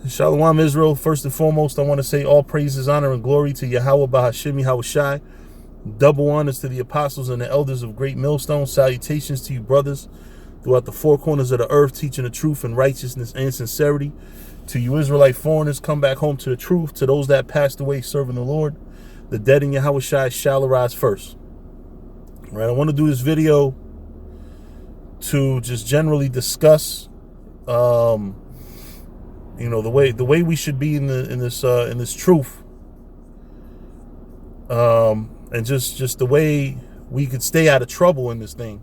Shalom Israel. First and foremost, I want to say all praises, honor, and glory to Yahweh Bahashim Yahushai. Double honors to the apostles and the elders of Great Millstone. Salutations to you brothers throughout the four corners of the earth, teaching the truth and righteousness and sincerity. To you Israelite foreigners, come back home to the truth. To those that passed away serving the Lord, the dead in Yahushai shall arise first. All right, I want to do this video to just generally discuss the way we should be in this truth, and just the way we could stay out of trouble in this thing.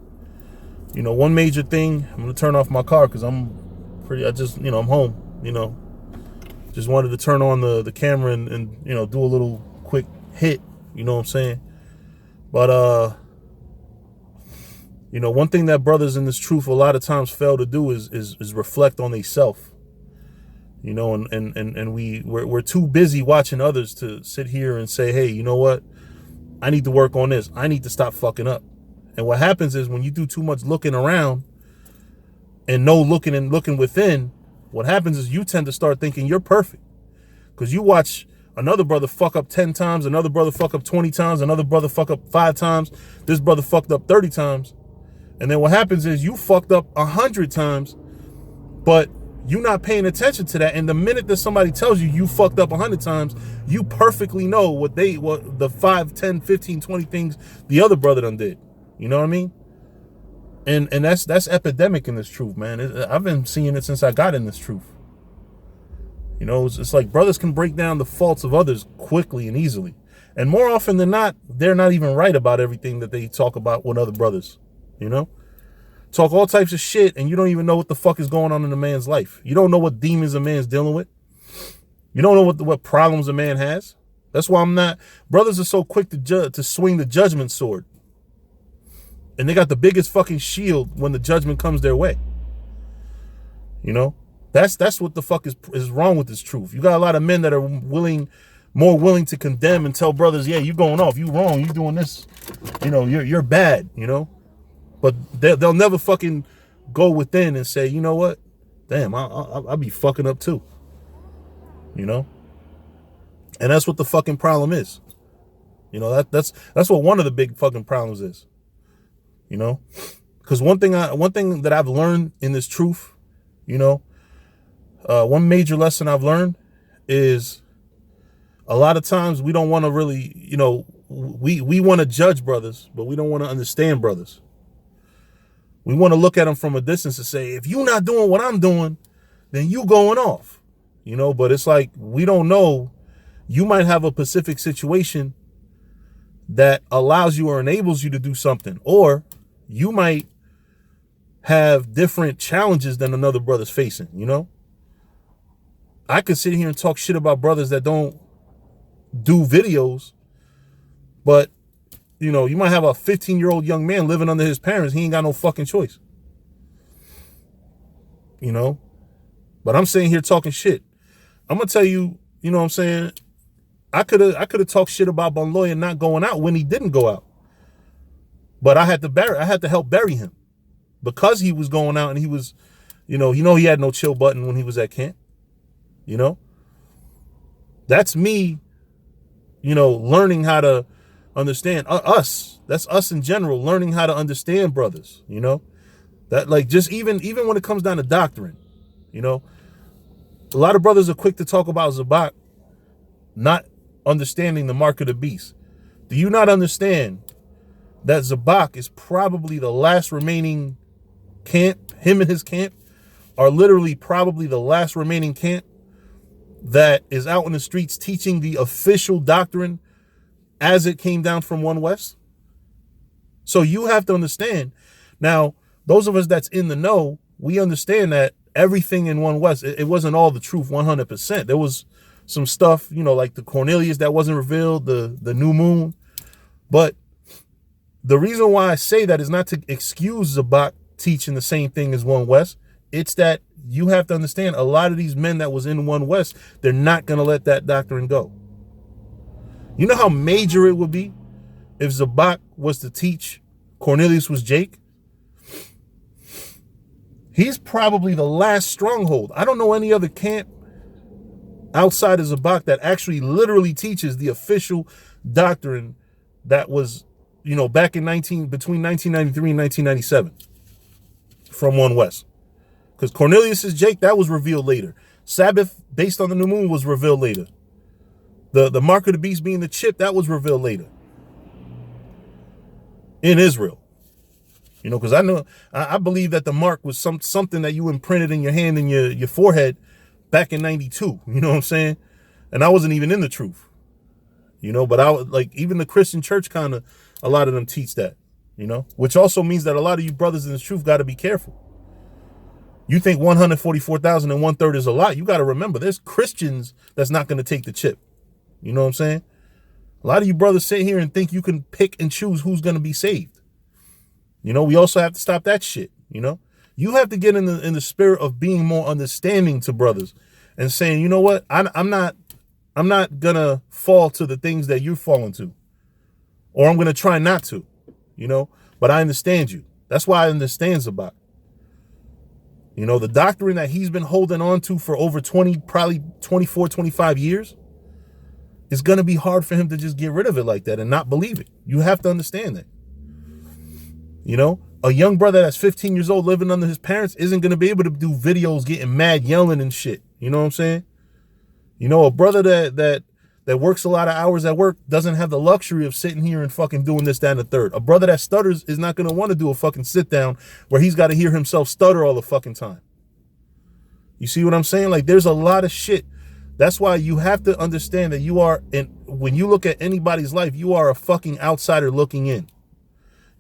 One major thing. I'm gonna turn off my car because I'm home. Just wanted to turn on the camera and do a little quick hit. You know what I'm saying? But one thing that brothers in this truth a lot of times fail to do is reflect on themselves. And we're too busy watching others to sit here and say, hey, you know what? I need to work on this. I need to stop fucking up. And what happens is when you do too much looking around and no looking and looking within, what happens is you tend to start thinking you're perfect. Because you watch another brother fuck up 10 times, another brother fuck up 20 times, another brother fuck up 5 times, this brother fucked up 30 times. And then what happens is you fucked up 100 times, but you're not paying attention to that. And the minute that somebody tells you you fucked up 100 times, you perfectly know what the 5, 10, 15, 20 things the other brother done did. You know what I mean? And that's epidemic in this truth, man. I've been seeing it since I got in this truth. It's like brothers can break down the faults of others quickly and easily. And more often than not, they're not even right about everything that they talk about with other brothers. Talk all types of shit, and you don't even know what the fuck is going on in a man's life. You don't know what demons a man's dealing with. You don't know what problems a man has. That's why brothers are so quick to swing the judgment sword. And they got the biggest fucking shield when the judgment comes their way. That's what the fuck is wrong with this truth. You got a lot of men that are more willing to condemn and tell brothers, yeah, you going off, you wrong, you doing this, you're bad, But they'll never fucking go within and say, you know what? Damn, I'll be fucking up too. And that's what the fucking problem is. That's what one of the big fucking problems is. Because one thing that I've learned in this truth, one major lesson I've learned is a lot of times we don't want to really, we want to judge brothers, but we don't want to understand brothers. We want to look at them from a distance and say, if you're not doing what I'm doing, then you going off, but it's like, we don't know. You might have a specific situation that allows you or enables you to do something, or you might have different challenges than another brother's facing, I could sit here and talk shit about brothers that don't do videos, but you might have a 15-year-old young man living under his parents. He ain't got no fucking choice. But I'm sitting here talking shit. I'm gonna tell you, you know what I'm saying? I could have talked shit about Bon Lawyer not going out when he didn't go out. But I had to help bury him because he was going out and he was, he had no chill button when he was at camp. That's me, learning how to understand us. That's us in general, learning how to understand brothers. That, like, just even when it comes down to doctrine, a lot of brothers are quick to talk about Zabak not understanding the mark of the beast. Do you not understand that Zabak is probably the last remaining camp? Him and his camp are literally probably the last remaining camp that is out in the streets teaching the official doctrine as it came down from One West. So you have to understand. Now, those of us that's in the know, we understand that everything in One West, it wasn't all the truth 100%. There was some stuff, like the Cornelius that wasn't revealed, the new moon. But the reason why I say that is not to excuse Zabak teaching the same thing as One West. It's that you have to understand a lot of these men that was in One West, they're not going to let that doctrine go. You know how major it would be if Zabak was to teach Cornelius was Jake? He's probably the last stronghold. I don't know any other camp outside of Zabak that actually literally teaches the official doctrine that was, back in between 1993 and 1997 from One West. Because Cornelius's Jake, that was revealed later. Sabbath, based on the new moon, was revealed later. The mark of the beast being the chip, that was revealed later. In Israel. Because I believe that the mark was something that you imprinted in your hand and your forehead back in 92. You know what I'm saying? And I wasn't even in the truth. But I was like, even the Christian church a lot of them teach that, which also means that a lot of you brothers in the truth got to be careful. You think 144,000 and 1/3 is a lot. You got to remember, there's Christians that's not going to take the chip. You know what I'm saying? A lot of you brothers sit here and think you can pick and choose who's going to be saved. We also have to stop that shit. You have to get in the spirit of being more understanding to brothers and saying, you know what? I'm not going to fall to the things that you're falling to, or I'm going to try not to, but I understand you. That's why I understand Zabak. The doctrine that he's been holding on to for over 20, probably 24, 25 years, it's going to be hard for him to just get rid of it like that and not believe it. You have to understand that. A young brother that's 15 years old living under his parents isn't going to be able to do videos getting mad, yelling and shit. You know what I'm saying? A brother that works a lot of hours at work doesn't have the luxury of sitting here and fucking doing this, that, and the third. A brother that stutters is not going to want to do a fucking sit down where he's got to hear himself stutter all the fucking time. You see what I'm saying? Like, there's a lot of shit. That's why you have to understand that when you look at anybody's life, you are a fucking outsider looking in.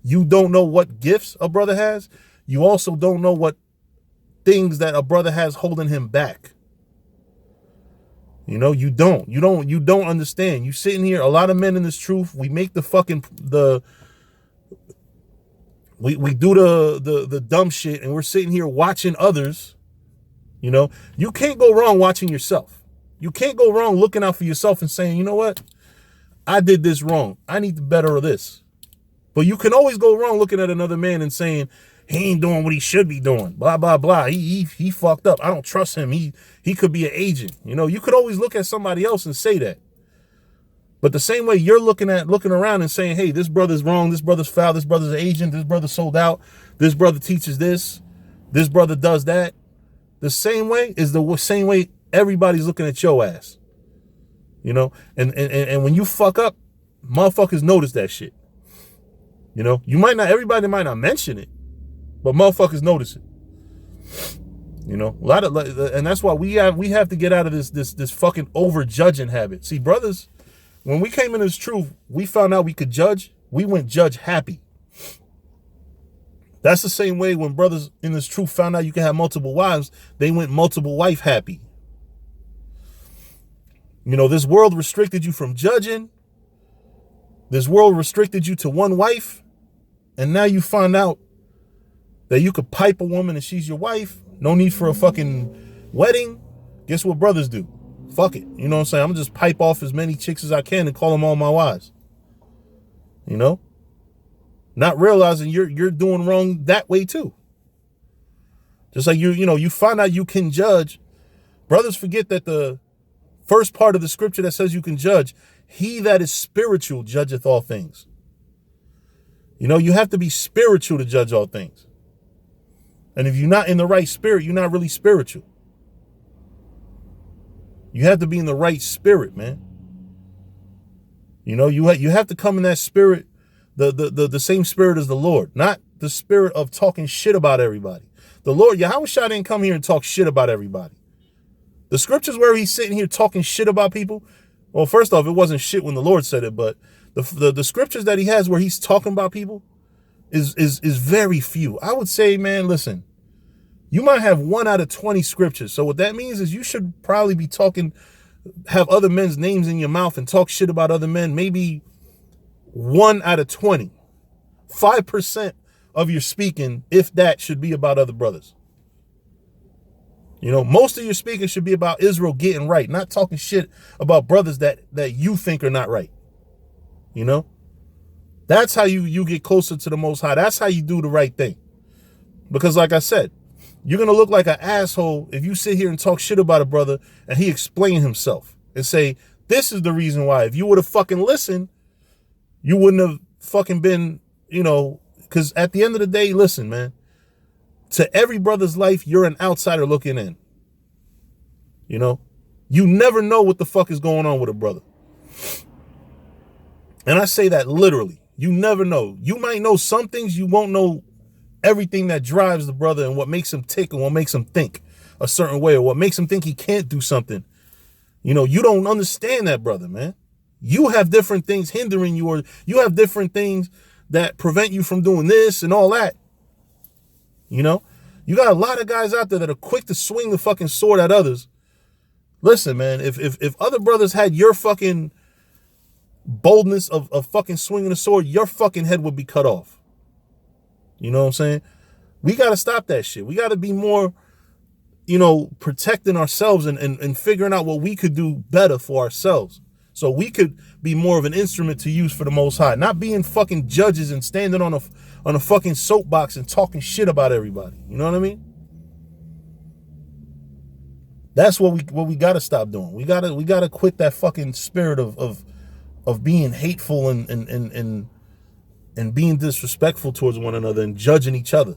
You don't know what gifts a brother has. You also don't know what things that a brother has holding him back. You don't understand. You sitting here, a lot of men in this truth, we make we do the dumb shit, and we're sitting here watching others. You can't go wrong watching yourself. You can't go wrong looking out for yourself and saying, you know what? I did this wrong. I need to better this. But you can always go wrong looking at another man and saying, he ain't doing what he should be doing. Blah, blah, blah. He fucked up. I don't trust him. He could be an agent. You could always look at somebody else and say that. But the same way you're looking around and saying, hey, this brother's wrong. This brother's foul. This brother's an agent. This brother sold out. This brother teaches this. This brother does that. The same way is the same way everybody's looking at your ass. And when you fuck up, motherfuckers notice that shit. Everybody might not mention it, but motherfuckers notice it. And that's why we have to get out of this fucking over judging habit. See, brothers, when we came into this truth, we found out we could judge. We went judge happy. That's the same way when brothers in this truth found out you can have multiple wives, they went multiple wife happy. This world restricted you from judging. This world restricted you to one wife. And now you find out that you could pipe a woman and she's your wife. No need for a fucking wedding. Guess what brothers do? Fuck it. You know what I'm saying? I'm going to just pipe off as many chicks as I can and call them all my wives. Not realizing you're doing wrong that way too. Just like you find out you can judge. Brothers forget that the first part of the scripture that says you can judge, he that is spiritual judgeth all things. You have to be spiritual to judge all things. And if you're not in the right spirit, you're not really spiritual. You have to be in the right spirit, man. You have to come in that spirit, the same spirit as the Lord, not the spirit of talking shit about everybody. The Lord, Yahweh Shai didn't come here and talk shit about everybody. The scriptures where he's sitting here talking shit about people, well, first off, it wasn't shit when the Lord said it, but the scriptures that he has where he's talking about people is very few. I would say, man, listen, you might have 1 out of 20 scriptures. So what that means is you should probably be have other men's names in your mouth and talk shit about other men. Maybe 1 out of 20, 5% of your speaking, if that, should be about other brothers. Most of your speaking should be about Israel getting right, not talking shit about brothers that you think are not right. That's how you get closer to the Most High. That's how you do the right thing. Because like I said, You're going to look like an asshole if you sit here and talk shit about a brother and he explain himself and say, this is the reason why. If you would have fucking listened, you wouldn't have fucking been, because at the end of the day, listen, man, to every brother's life, you're an outsider looking in. You never know what the fuck is going on with a brother. And I say that literally. You never know. You might know some things, you won't know everything that drives the brother and what makes him tick and what makes him think a certain way or what makes him think he can't do something. You don't understand that brother, man. You have different things hindering you, or you have different things that prevent you from doing this and all that. You got a lot of guys out there that are quick to swing the fucking sword at others. Listen, man, if other brothers had your fucking boldness of fucking swinging the sword, your fucking head would be cut off. You know what I'm saying? We got to stop that shit. We got to be more, protecting ourselves and figuring out what we could do better for ourselves. So we could be more of an instrument to use for the Most High. Not being fucking judges and standing on a fucking soapbox and talking shit about everybody. You know what I mean? That's what we got to stop doing. We got to quit that fucking spirit of being hateful and being disrespectful towards one another and judging each other.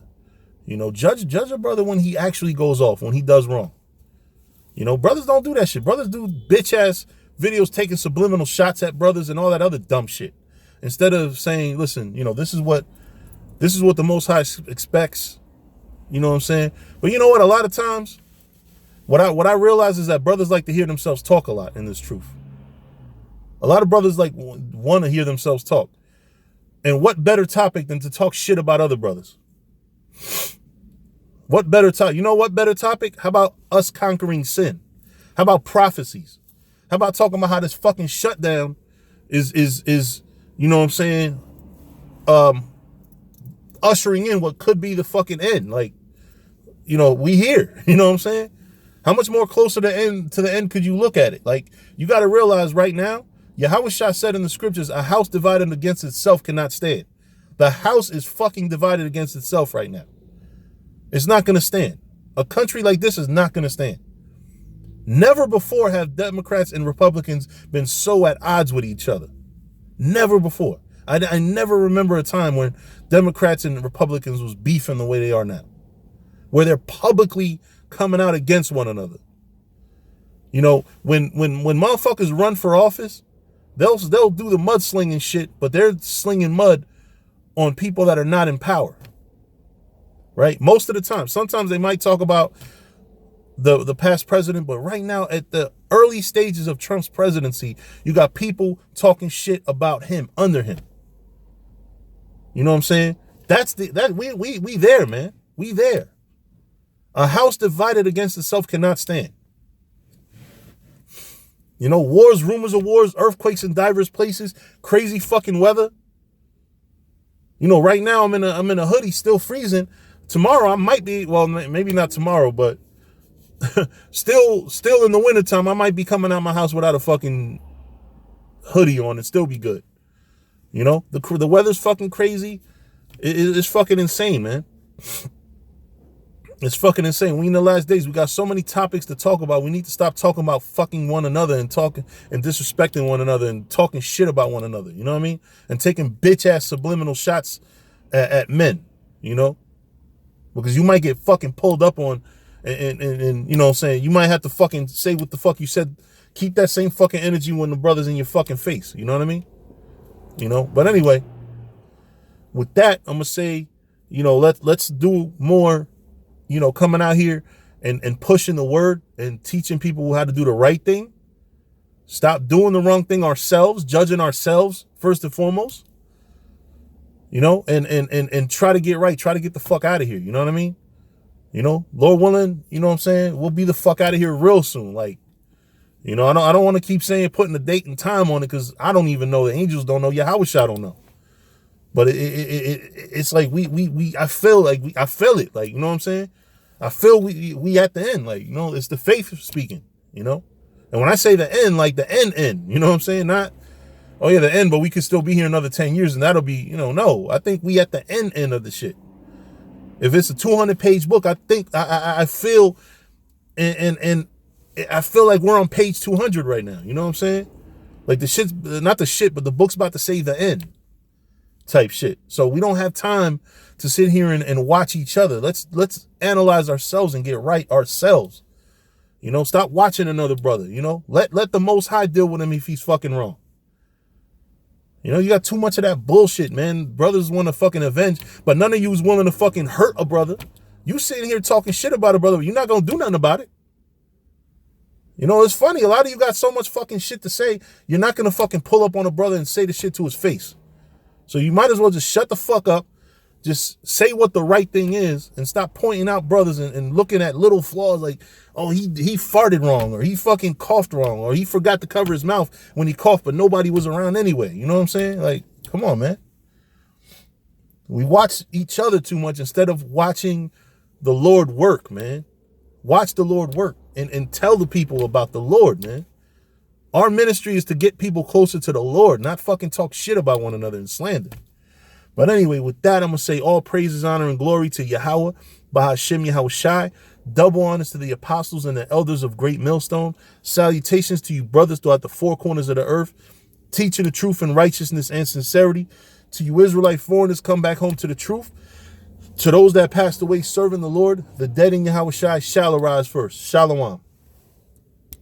Judge a brother when he actually goes off, when he does wrong. Brothers don't do that shit. Brothers do bitch ass videos taking subliminal shots at brothers and all that other dumb shit. Instead of saying, listen, this is what the Most High expects. You know what I'm saying? But you know what? A lot of times, what I realize is that brothers like to hear themselves talk a lot in this truth. A lot of brothers want to hear themselves talk. And what better topic than to talk shit about other brothers? What better topic? What better topic? How about us conquering sin? How about prophecies? How about talking about how this fucking shutdown is you know what I'm saying, ushering in what could be the fucking end. We here, you know what I'm saying? How much more closer to the end could you look at it? You got to realize right now, Yahushua said in the scriptures, a house divided against itself cannot stand. The house is fucking divided against itself right now. It's not going to stand. A country like this is not going to stand. Never before have Democrats and Republicans been so at odds with each other. Never before. I never remember a time when Democrats and Republicans was beefing the way they are now, where they're publicly coming out against one another. When motherfuckers run for office, they'll do the mudslinging shit, but they're slinging mud on people that are not in power. Right? Most of the time. Sometimes they might talk about the past president, but right now at the early stages of Trump's presidency, you got people talking shit about him under him. You know what I'm saying? We there, man. We there. A house divided against itself cannot stand. Wars, rumors of wars, earthquakes in diverse places, crazy fucking weather. Right now I'm in a hoodie, still freezing. Tomorrow I might be, well, maybe not tomorrow, but still in the wintertime, I might be coming out my house without a fucking hoodie on and still be good. The weather's fucking crazy. It's fucking insane, man. It's fucking insane. We in the last days, we got so many topics to talk about. We need to stop talking about fucking one another and talking and disrespecting one another and talking shit about one another. You know what I mean? And taking bitch ass subliminal shots at men, because you might get fucking pulled up on and you know what I'm saying? You might have to fucking say what the fuck you said. Keep that same fucking energy when the brother's in your fucking face. You know what I mean? But anyway, with that, I'm going to say, let's do more, coming out here and pushing the word and teaching people how to do the right thing. Stop doing the wrong thing ourselves, judging ourselves first and foremost, and try to get right. Try to get the fuck out of here. You know what I mean? Lord willing, you know what I'm saying? We'll be the fuck out of here real soon. I don't want to keep saying, putting a date and time on it, because I don't even know. The angels don't know. Yahushua don't know. But it's like I feel it. You know what I'm saying? I feel we at the end. It's the faith speaking, And when I say the end, the end, you know what I'm saying? Not, oh yeah, the end, but we could still be here another 10 years and that'll be, no. I think we at the end of the shit. If it's a 200-page book, I think I feel and I feel like we're on page 200 right now. You know what I'm saying? Like the shit's not the shit, but the book's about to say the end type shit. So we don't have time to sit here and watch each other. Let's analyze ourselves and get right ourselves. You know, stop watching another brother. You know, let the Most High deal with him if he's fucking wrong. You know, you got too much of that bullshit, man. Brothers want to fucking avenge, but none of you is willing to fucking hurt a brother. You sitting here talking shit about a brother, but you're not going to do nothing about it. You know, it's funny. A lot of you got so much fucking shit to say, you're not going to fucking pull up on a brother and say the shit to his face. So you might as well just shut the fuck up. Just say what the right thing is and stop pointing out brothers and looking at little flaws like, oh, he farted wrong, or he fucking coughed wrong, or he forgot to cover his mouth when he coughed, but nobody was around anyway. You know what I'm saying? Like, come on, man. We watch each other too much instead of watching the Lord work, man. Watch the Lord work and tell the people about the Lord, man. Our ministry is to get people closer to the Lord, not fucking talk shit about one another and slander. But anyway, with that, I'm going to say all praises, honor, and glory to Yahweh, Bahashem Yahushai. Double honors to the apostles and the elders of Great Millstone. Salutations to you brothers throughout the four corners of the earth, teaching the truth in righteousness and sincerity. To you Israelite foreigners, come back home to the truth. To those that passed away serving the Lord, the dead in Yahushai shall arise first. Shalom.